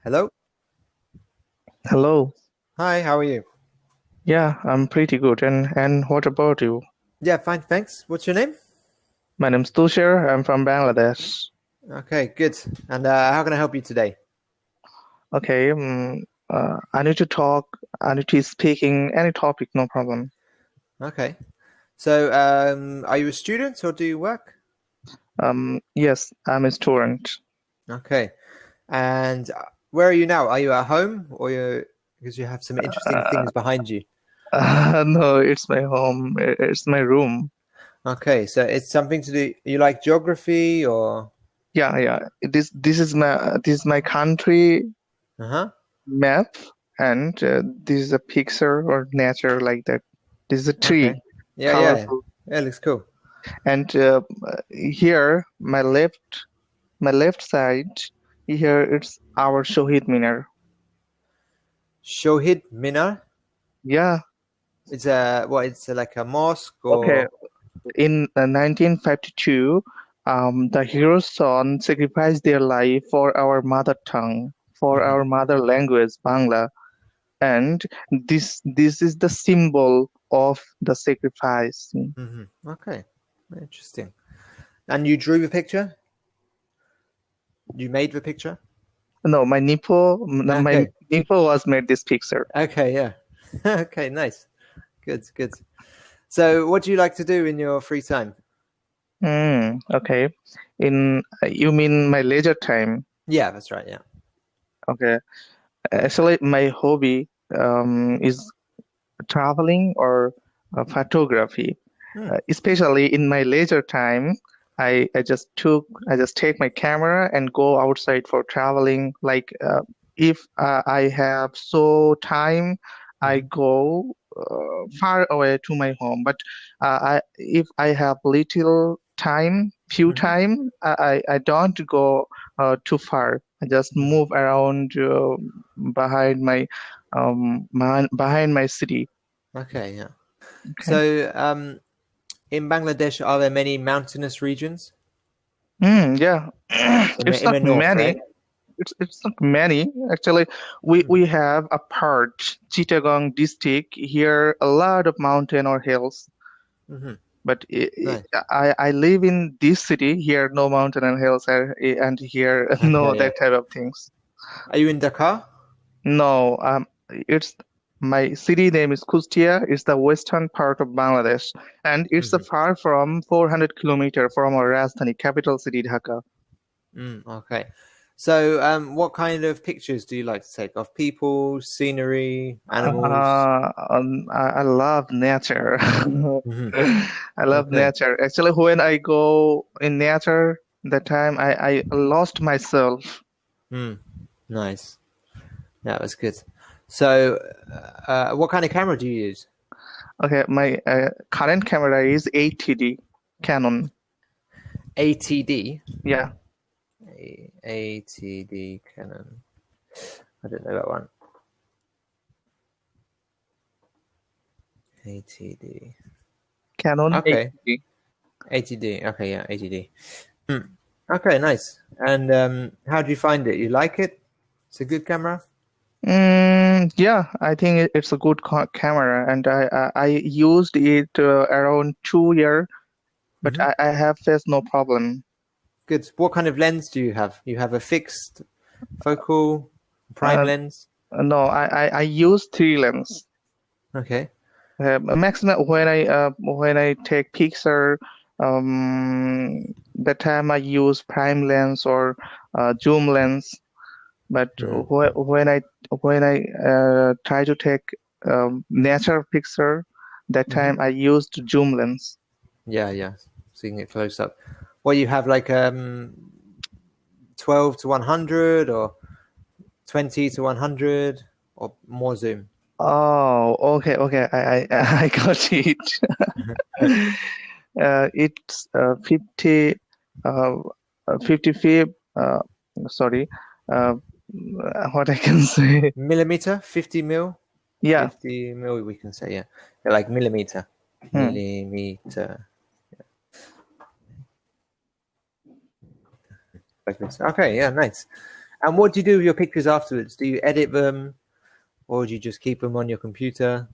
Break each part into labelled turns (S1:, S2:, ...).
S1: Hello.
S2: Hello.
S1: Hi, how are you?
S2: Yeah, I'm pretty good. And what about you?
S1: Yeah, fine, thanks. What's your name?
S2: My name's Tushar. I'm from Bangladesh.
S1: Okay, good. And how can I help you today?
S2: Okay. I need to talk. I need to speak in any topic. No problem.
S1: Okay. So, are you a student or do you work?
S2: Yes, I'm a student.
S1: Okay. And where are you now? Are you at home or you because you have some interesting
S2: Uh,
S1: things behind you?
S2: no, it's my home. It's my room.
S1: Okay, so it's something to do. You like geography or?
S2: Yeah, yeah. This is my country
S1: Uh-huh.
S2: map, and this is a picture or nature like that. This is a
S1: Okay.
S2: tree,
S1: Yeah, yeah.
S2: colorful,
S1: Yeah, it looks cool.
S2: and here my left side, here it's our Shohid Minar.
S1: Shohid Minar.
S2: Yeah,
S1: It's a what? It's like a mosque
S2: okay.
S1: or?
S2: In 1952, the hero's son sacrificed their life for our mother tongue, for
S1: Mhm.
S2: our mother language, Bangla, and this is the symbol of the sacrifice.
S1: Okay. Interesting. And you drew the picture? You made the picture?
S2: No, my
S1: Okay.
S2: Nipo was made this picture.
S1: Okay, yeah. Okay, nice. Good, good. So, what do you like to do in your free time?
S2: Okay. You mean my leisure time?
S1: Yeah, that's right, yeah.
S2: Okay. Actually, my hobby is traveling or photography.
S1: Hmm.
S2: Especially in my leisure time, I just take my camera and go outside for traveling. Like if I have so time, I
S1: Hmm.
S2: go far away to my home. But if I have little time, few
S1: Hmm.
S2: time, I don't go too far. I just
S1: Hmm.
S2: move around behind my city.
S1: Okay, yeah.
S2: Okay.
S1: So, in Bangladesh, are there many mountainous regions
S2: Yeah. It's
S1: in the
S2: not
S1: north,
S2: many.
S1: right?
S2: It's not many. Actually,
S1: Hmm.
S2: we have a part, Chittagong district, here a lot of mountain or hills.
S1: Hmm.
S2: But
S1: Nice.
S2: I live in this city here, no mountain and hills, and here no
S1: Okay, yeah.
S2: that type of things.
S1: Are you in Dakar?
S2: No, it's my city name is Kustia. It's the western part of Bangladesh, and it's a
S1: Hmm.
S2: far from 400 kilometer from our Rajdhani capital city Dhaka.
S1: Okay. So, what kind of pictures do you like to take of people, scenery, animals?
S2: I love nature.
S1: Hmm.
S2: I love
S1: Okay.
S2: nature. Actually, when I go in nature, that time I lost myself.
S1: Mm, nice. That was good. So, what kind of camera do you use?
S2: Okay, my current camera is 80D Canon.
S1: ATD.
S2: Yeah,
S1: ATD Canon. I don't know that one. ATD.
S2: Canon
S1: Okay.
S2: 80D.
S1: ATD. Okay, yeah, ATD. Hmm. Okay, nice. And how do you find it? You like it? It's a good camera?
S2: Yeah, I think it's a good camera, and I used it around 2 year, but
S1: Hmm.
S2: I have faced no problem.
S1: Good. What kind of lens do you have? You have a fixed focal prime
S2: Uh,
S1: lens?
S2: no, I use three lens.
S1: Okay.
S2: Maximum when I take picture, that time I use prime lens or zoom lens. But
S1: Hmm.
S2: when I try to take nature picture, that
S1: Hmm.
S2: time I used zoom lens.
S1: Yeah, yeah. Seeing it close up. Well, you have like 12 to 100 or 20 to 100 or more zoom.
S2: Oh, okay, okay, I got it. It's 50, 55. Sorry, uh, what I can say.
S1: Millimeter, 50 mil,
S2: Yeah.
S1: 50 mil, we can say, yeah. They're like millimeter,
S2: Hmm.
S1: millimeter, like this. Okay, yeah, nice. And what do you do with your pictures afterwards? Do you edit them, or do you just keep them on your computer?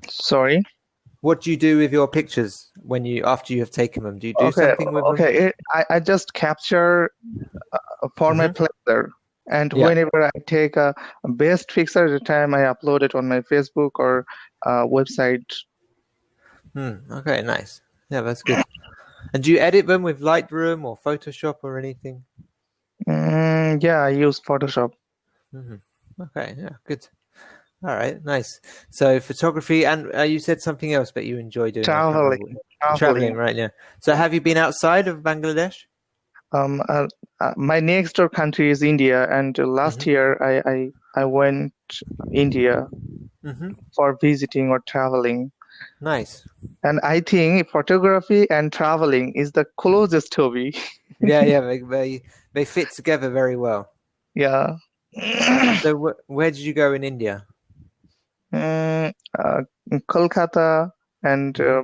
S2: Sorry.
S1: What do you do with your pictures after you have taken them? Do you do
S2: Okay,
S1: something with them?
S2: okay. I just capture for my
S1: Hmm.
S2: pleasure. And
S1: Yeah.
S2: whenever I take a best picture at a time, I upload it on my Facebook or website.
S1: Okay, nice. Yeah, that's good. And do you edit them with Lightroom or Photoshop or anything?
S2: Yeah, I use Photoshop.
S1: Hmm. Okay, yeah, good. All right, nice. So photography, and you said something else that you enjoy doing. I can't
S2: Traveling,
S1: remember.
S2: traveling.
S1: Traveling, right? Yeah. So have you been outside of Bangladesh?
S2: Um, uh, my next door country is India, and last
S1: Hmm.
S2: year I went India
S1: Hmm.
S2: for visiting or traveling.
S1: Nice.
S2: And I think photography and traveling is the closest hobby.
S1: Yeah, yeah, they fit together very well.
S2: Yeah.
S1: So where did you go in India?
S2: Mm, uh, Kolkata and
S1: Hmm.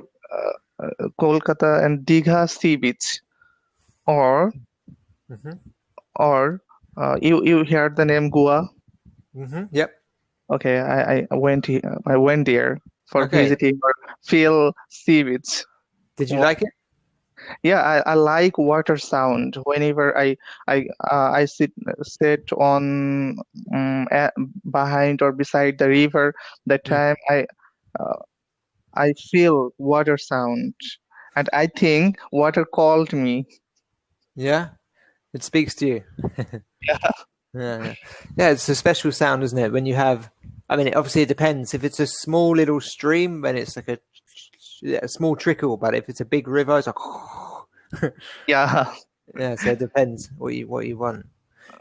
S2: Kolkata and Digha sea beach, or
S1: Hmm.
S2: you heard the name Goa?
S1: Yep.
S2: Okay, I went there for
S1: Okay.
S2: visiting or feel sea beach.
S1: Did you
S2: Wa-
S1: like it?
S2: Yeah, I like water sound. Whenever I sit on behind or beside the river, that
S1: Mm.
S2: time uh, I feel water sound, and I think water called me.
S1: Yeah, it speaks to you. Yeah, yeah, yeah. It's a special sound, isn't it? When you have, I mean, obviously it depends. If it's a small little stream, then it's like a small trickle. But if it's a big river, it's like,
S2: Yeah,
S1: yeah. So it depends what you want.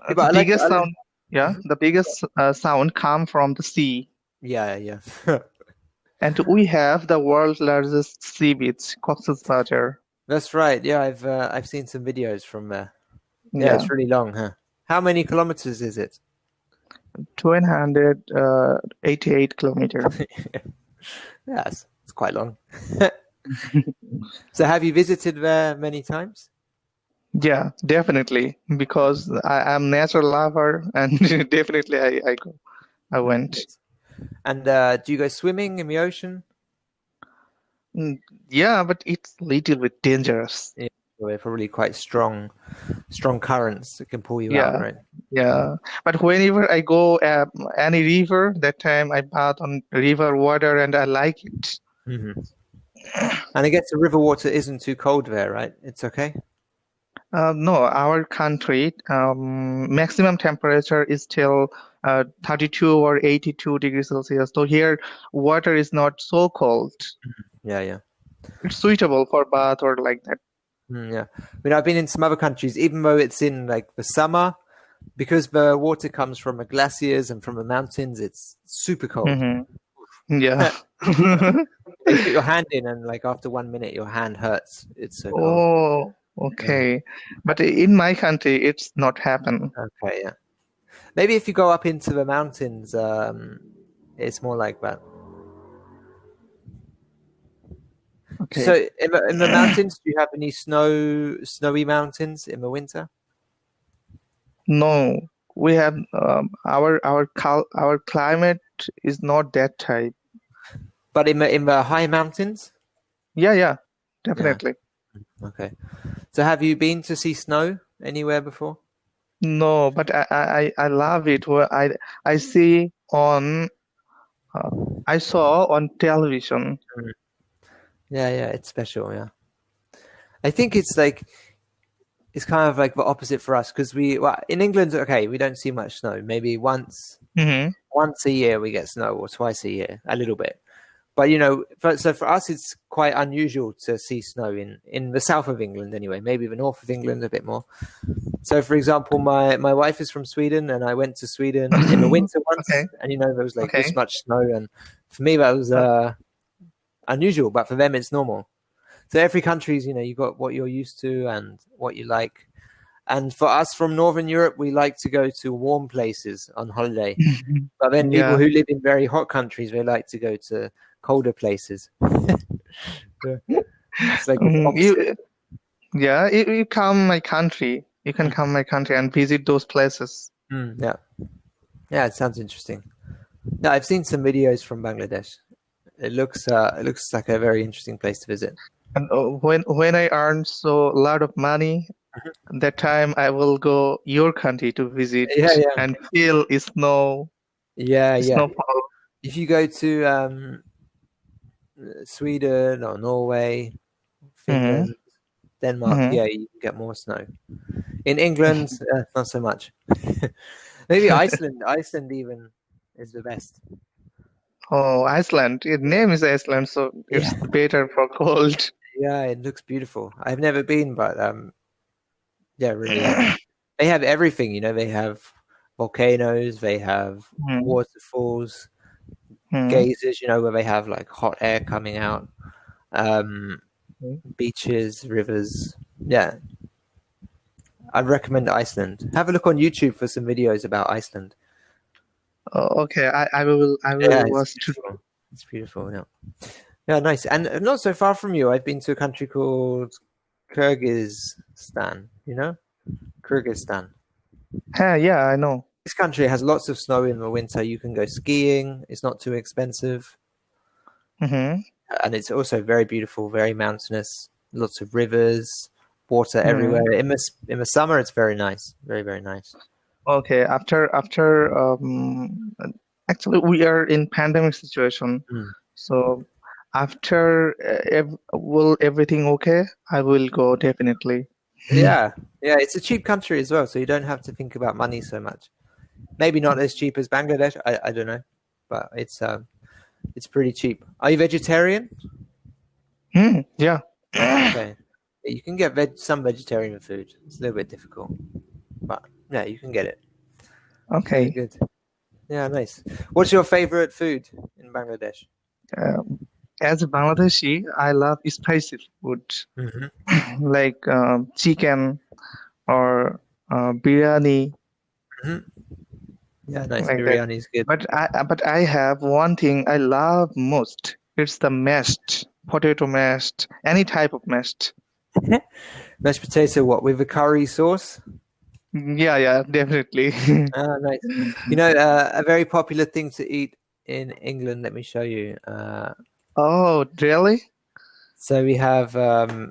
S1: Yeah, but
S2: the
S1: I like,
S2: biggest sound. Yeah,
S1: Mhm.
S2: the biggest sound come from the sea,
S1: Yeah, yeah.
S2: and we have the world's largest sea beach, Cox's Bazar.
S1: That's right. Yeah, I've seen some videos from there. Yeah,
S2: Yeah,
S1: it's really long, huh? How many kilometers is it?
S2: 288 kilometer.
S1: Yeah, it's quite long. So have you visited there many times?
S2: Yeah, definitely, because I am natural lover, and definitely I
S1: Yeah,
S2: went.
S1: good. And do you go swimming in the ocean?
S2: Yeah, but it's little bit dangerous.
S1: Yeah, well, they're probably quite strong currents that can pull you out,
S2: Yeah,
S1: right?
S2: yeah. But whenever I go any river, that time I bath on river water, and I like it.
S1: Hmm. And I guess the river water isn't too cold there, right? It's okay.
S2: No, our country maximum temperature is still 32 or 82 degrees Celsius. So here, water is not so cold.
S1: Yeah, yeah.
S2: It's suitable for bath or like that.
S1: Yeah. I mean, I've been in some other countries, even though it's in like the summer, because the water comes from the glaciers and from the mountains, it's super cold.
S2: Hmm. Yeah.
S1: You put your hand in, and like after 1 minute, your hand hurts. It's so cold.
S2: Oh,
S1: Yeah.
S2: okay. But in my country, it's not happen.
S1: Okay, yeah. Maybe if you go up into the mountains, it's more like that. So
S2: Okay.
S1: in the mountains, do you have any snowy mountains in the winter?
S2: No, we have our climate is not that type.
S1: But in the high mountains?
S2: Yeah, yeah,
S1: Yeah.
S2: definitely.
S1: Okay. So have you been to see snow anywhere before?
S2: No, but I love it. I see on uh, I saw on television.
S1: Mm. Yeah, yeah, it's special, yeah. I think it's kind of like the opposite for us because in England, okay, we don't see much snow. Maybe
S2: Hmm.
S1: once a year we get snow or twice a year, a little bit. But so for us, it's quite unusual to see snow in the south of England anyway. Maybe the north of England a bit more. So, for example, my wife is from Sweden, and I went to Sweden in the winter
S2: Okay,
S1: once, and there was like this
S2: okay.
S1: much snow, and for me that was unusual, but for them it's normal. So every country's, you got what you're used to and what you like. And for us from Northern Europe, we like to go to warm places on holiday. But then people
S2: Yeah.
S1: who live in very hot countries, they like to go to colder places. Yeah. It's like
S2: Mm,
S1: opposite.
S2: you come my country. You can come my country and visit those places.
S1: Yeah, yeah, it sounds interesting. No, I've seen some videos from Bangladesh. It looks like a very interesting place to visit.
S2: And when I earn so a lot of money, that time I will go your country to visit
S1: Yeah, yeah,
S2: and feel snow,
S1: yeah, yeah.
S2: snowfall.
S1: If you go to Sweden or Norway,
S2: Mm-hmm.
S1: Finland, Denmark,
S2: Mm-hmm.
S1: yeah, you can get more snow. In England, not so much. Maybe Iceland. Iceland even is the best.
S2: Oh, Iceland. Its
S1: Yeah,
S2: name is Iceland, so
S1: yeah,
S2: it's better for cold.
S1: yeah. It looks beautiful. I've never been, but yeah, really. They have everything. You know, they have volcanoes. They have
S2: Mm-hmm.
S1: waterfalls, geysers. You know, where they have like hot air coming out. Um, Beaches, rivers. Yeah, I'd recommend Iceland. Have a look on YouTube for some videos about Iceland.
S2: Oh, okay, I will
S1: Yeah, it's
S2: watch too.
S1: beautiful. It's beautiful. Yeah, yeah, nice. And not so far from you, I've been to a country called Kyrgyzstan. You know, Kyrgyzstan.
S2: Yeah, I know.
S1: This country has lots of snow in the winter. You can go skiing. It's not too expensive,
S2: Mm-hmm.
S1: and it's also very beautiful, very mountainous. Lots of rivers, water
S2: Mm-hmm.
S1: everywhere. In the summer, it's very nice. Very very nice.
S2: Okay, after actually we are in pandemic situation,
S1: Mm.
S2: so after will everything okay? I will go definitely.
S1: Yeah, yeah. It's a cheap country as well, so you don't have to think about money so much. Maybe not as cheap as Bangladesh. I don't know, but it's pretty cheap. Are you vegetarian?
S2: Yeah.
S1: Okay, you can get some vegetarian food. It's a little bit difficult, but yeah, you can get it. Very
S2: Okay.
S1: good. Yeah, nice. What's your favorite food in Bangladesh?
S2: Uh, as a Bangladeshi, I love spicy food
S1: Hmm.
S2: like chicken or biryani,
S1: Hmm. Yeah, nice.
S2: like that.
S1: Biryani is good.
S2: But I have one thing I love most. It's the mashed potato mashed, any type of mashed.
S1: Mashed potato, what with a curry sauce?
S2: Yeah, definitely.
S1: Ah, nice. You know, a very popular thing to eat in England. Let me show you.
S2: Oh, really?
S1: So we have uh,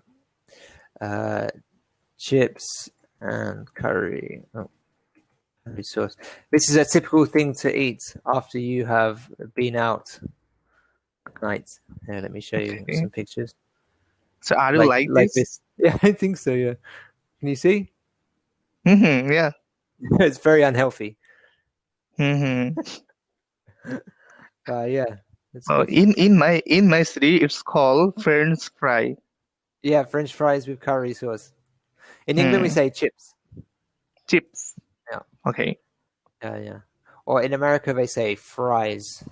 S1: chips and curry. Oh, curry sauce. This is a typical thing to eat after you have been out at night. Here, let me show you
S2: Okay.
S1: some pictures.
S2: So are you like
S1: Like
S2: this?
S1: this. Yeah, I think so. Yeah. Can you see?
S2: Yeah.
S1: It's very unhealthy.
S2: hmm
S1: But yeah, it's
S2: Oh,
S1: good.
S2: in my city, it's called French fry.
S1: Yeah, French fries with curry sauce. In England, we
S2: Hmm.
S1: say chips.
S2: Chips.
S1: Yeah,
S2: Okay.
S1: yeah. Or in America, they say fries.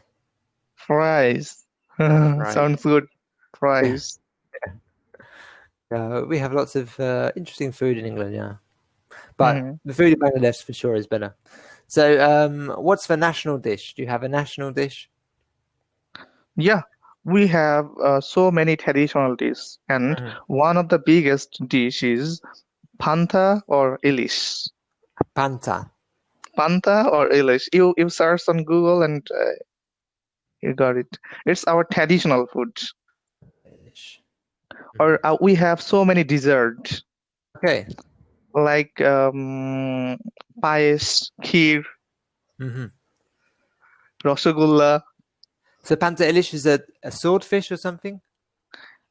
S2: Fries.
S1: Fries.
S2: Sounds good.
S1: Yeah.
S2: Fries.
S1: We have lots of interesting food in England. Yeah, but
S2: Hmm.
S1: the food in Bangladesh for sure is better. So, what's the national dish? Do you have a national dish?
S2: Yeah, we have so many traditional dishes, and
S1: Mhm.
S2: one of the biggest dish is panta or ilish.
S1: Panta.
S2: Panta or ilish. You search on Google and you got it. It's our traditional food.
S1: Dish. Mhm.
S2: Or we have so many desserts
S1: Okay.
S2: like payas, kheer,
S1: Hmm.
S2: rasgulla.
S1: So, panta elish is a swordfish or something?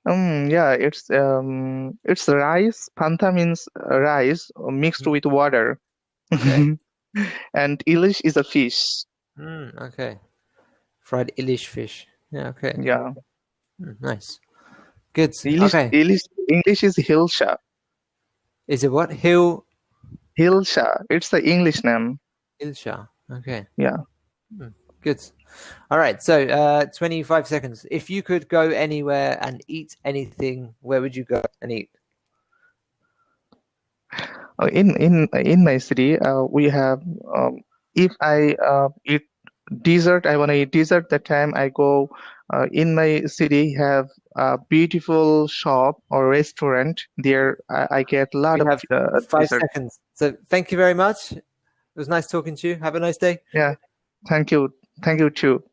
S2: Yeah, it's rice. Panta means rice mixed
S1: Mhm.
S2: with water,
S1: Okay.
S2: and ilish is a fish.
S1: Okay. Fried ilish fish. Yeah. Okay.
S2: Yeah,
S1: Nice. Good.
S2: ilish,
S1: Okay.
S2: ilish English is hilsha.
S1: Is it what?
S2: Hilsha. It's the English name.
S1: Ilsha. Okay.
S2: Yeah.
S1: Hmm, good. All right. So, 25 seconds. If you could go anywhere and eat anything, where would you go and eat?
S2: In my city, we have if I eat dessert, I want to eat dessert. That time I go in my city have a beautiful shop or restaurant. There I get a lot
S1: We
S2: of
S1: have 5
S2: dessert.
S1: seconds. So thank you very much. It was nice talking to you. Have a nice day.
S2: Yeah, thank you. Thank you too.